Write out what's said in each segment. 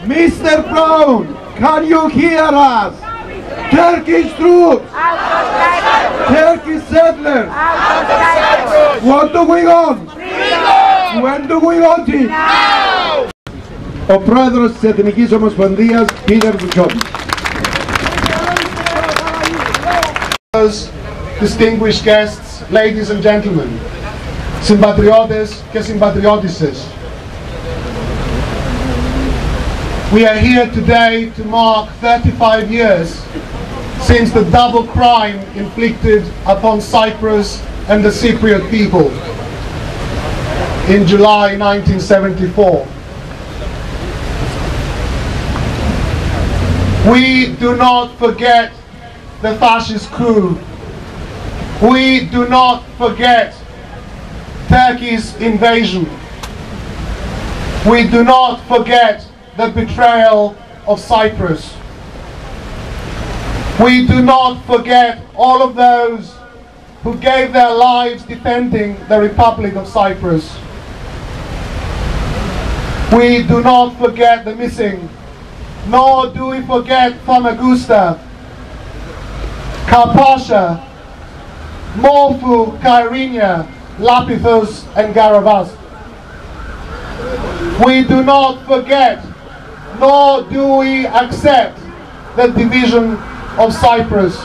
Mr. Brown, can you hear us? Turkish troops! Turkish settlers! What do we want? When do we want it? Now! Ο πρόεδρος της Εθνικής Ομοσπονδίας, Peter Droussiotis. Distinguished guests, ladies and gentlemen, συμπατριώτες και συμπατριώτισσες. We are here today to mark 35 years since the double crime inflicted upon Cyprus and the Cypriot people in July 1974. We do not forget the fascist coup. We do not forget Turkey's invasion. We do not forget the betrayal of Cyprus. We do not forget all of those who gave their lives defending the Republic of Cyprus. We do not forget the missing, nor do we forget Famagusta, Karpasha, Morphu, Kyrenia, Lapithos and Garavas. We do not forget, nor do we accept the division of Cyprus.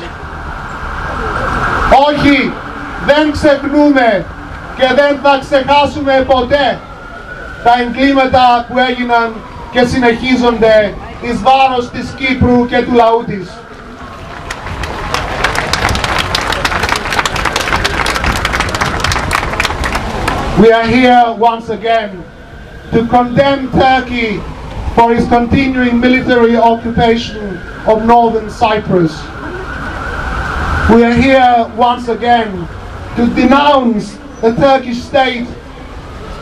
Όχι, δεν ξεχνούμε και δεν θα ξεχάσουμε ποτέ τα εγκλήματα που έγιναν και συνεχίζονται εις βάρος της Κύπρου και του λαού της. We are here once again to condemn Turkey for its continuing military occupation of northern Cyprus. We are here once again to denounce the Turkish state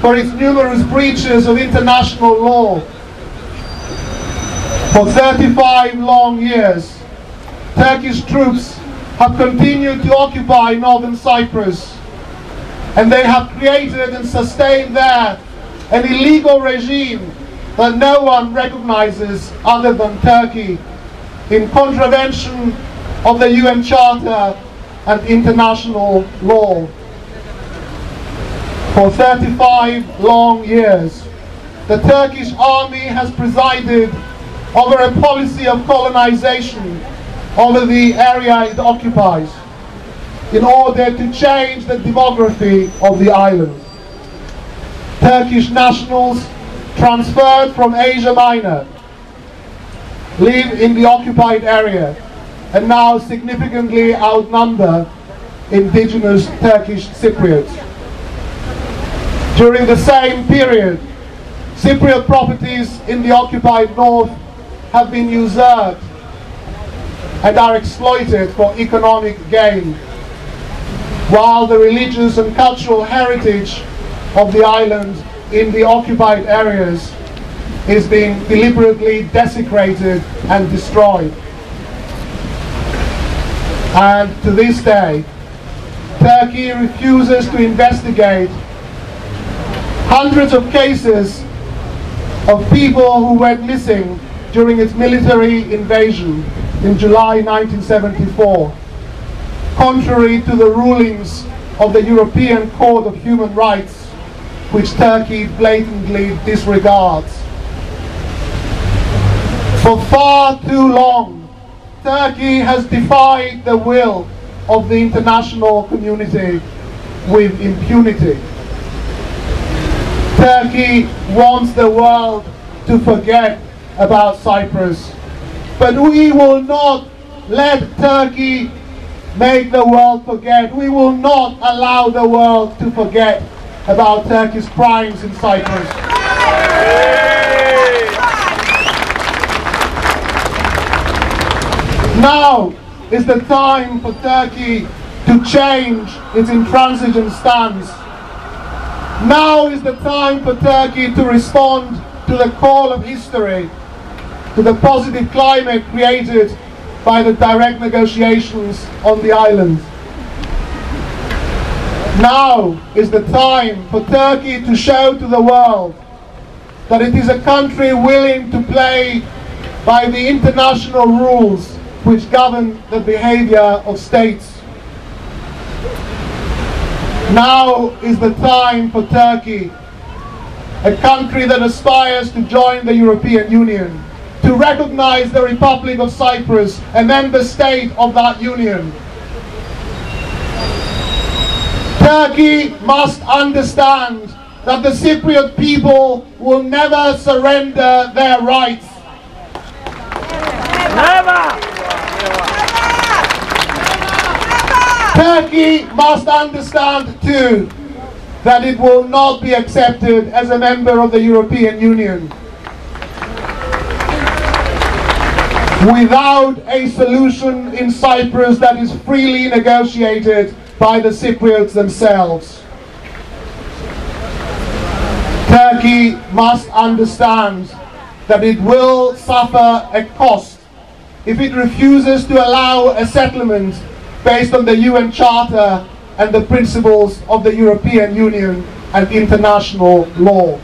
for its numerous breaches of international law. For 35 long years, Turkish troops have continued to occupy northern Cyprus, and they have created and sustained there an illegal regime that no one recognizes other than Turkey, in contravention of the UN Charter and international law. For 35 long years, the Turkish army has presided over a policy of colonization over the area it occupies, in order to change the demography of the island. Turkish nationals transferred from Asia Minor live in the occupied area and now significantly outnumber indigenous Turkish Cypriots. During the same period, Cypriot properties in the occupied north have been usurped and are exploited for economic gain, while the religious and cultural heritage of the island in the occupied areas is being deliberately desecrated and destroyed. And to this day, Turkey refuses to investigate hundreds of cases of people who went missing during its military invasion in July 1974, contrary to the rulings of the European Court of Human Rights, which Turkey blatantly disregards. For far too long, Turkey has defied the will of the international community with impunity. Turkey wants the world to forget about Cyprus, but we will not let Turkey make the world forget. We will not allow the world to forget about Turkey's crimes in Cyprus. Now is the time for Turkey to change its intransigent stance. Now is the time for Turkey to respond to the call of history, to the positive climate created by the direct negotiations on the island. Now is the time for Turkey to show to the world that it is a country willing to play by the international rules which govern the behavior of states. Now is the time for Turkey, a country that aspires to join the European Union, to recognize the Republic of Cyprus, a member state of that union. Turkey must understand that the Cypriot people will never surrender their rights. Never! Turkey must understand too that it will not be accepted as a member of the European Union without a solution in Cyprus that is freely negotiated by the Cypriots themselves. Turkey must understand that it will suffer a cost if it refuses to allow a settlement based on the UN Charter and the principles of the European Union and international law.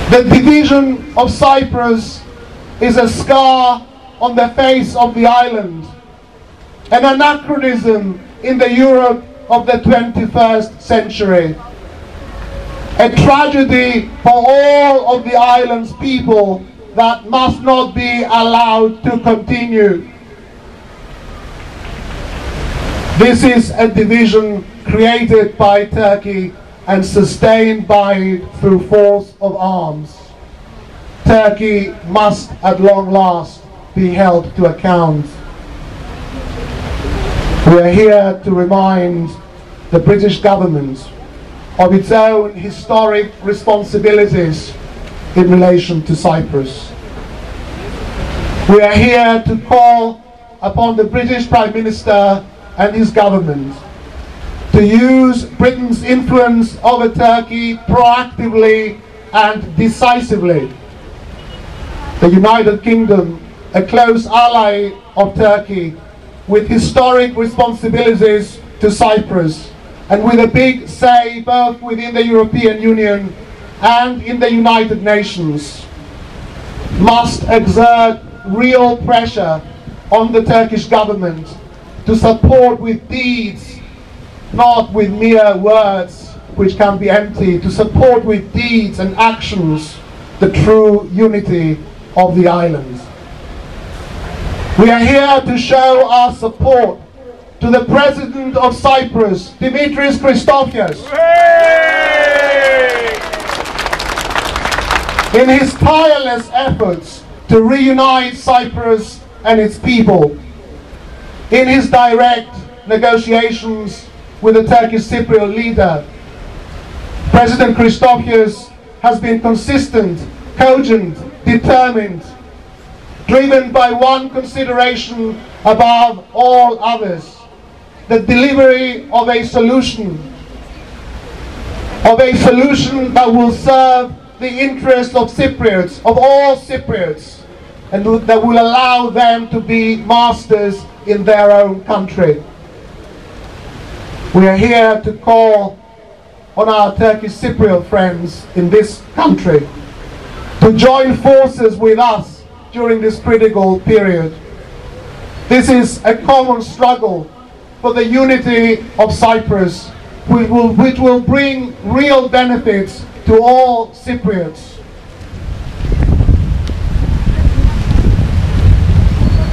The division of Cyprus is a scar on the face of the island, an anachronism in the Europe of the 21st century, a tragedy for all of the island's people that must not be allowed to continue. This is a division created by Turkey and sustained by it through force of arms. Turkey must at long last be held to account. We are here to remind the British government of its own historic responsibilities in relation to Cyprus. We are here to call upon the British Prime Minister and his government to use Britain's influence over Turkey proactively and decisively. The United Kingdom, a close ally of Turkey, with historic responsibilities to Cyprus and with a big say both within the European Union and in the United Nations, must exert real pressure on the Turkish government to support with deeds, not with mere words which can be empty, to support with deeds and actions the true unity of the islands. We are here to show our support to the President of Cyprus, Dimitris Christofias, in his tireless efforts to reunite Cyprus and its people, in his direct negotiations with the Turkish Cypriot leader. President Christofias has been consistent, cogent, determined, driven by one consideration above all others: the delivery of a solution that will serve the interests of Cypriots, of all Cypriots, and that will allow them to be masters in their own country. We are here to call on our Turkish Cypriot friends in this country to join forces with us during this critical period. This is a common struggle for the unity of Cyprus, which will bring real benefits to all Cypriots.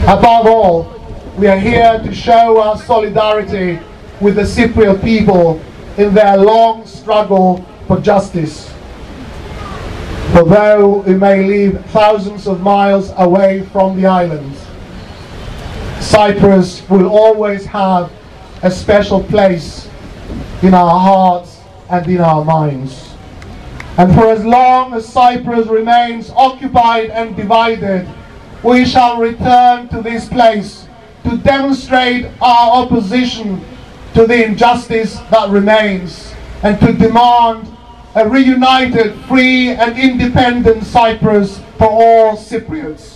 Above all, we are here to show our solidarity with the Cypriot people in their long struggle for justice. For though we may live thousands of miles away from the islands, Cyprus will always have a special place in our hearts and in our minds. And for as long as Cyprus remains occupied and divided, we shall return to this place to demonstrate our opposition to the injustice that remains and to demand a reunited, free and independent Cyprus for all Cypriots.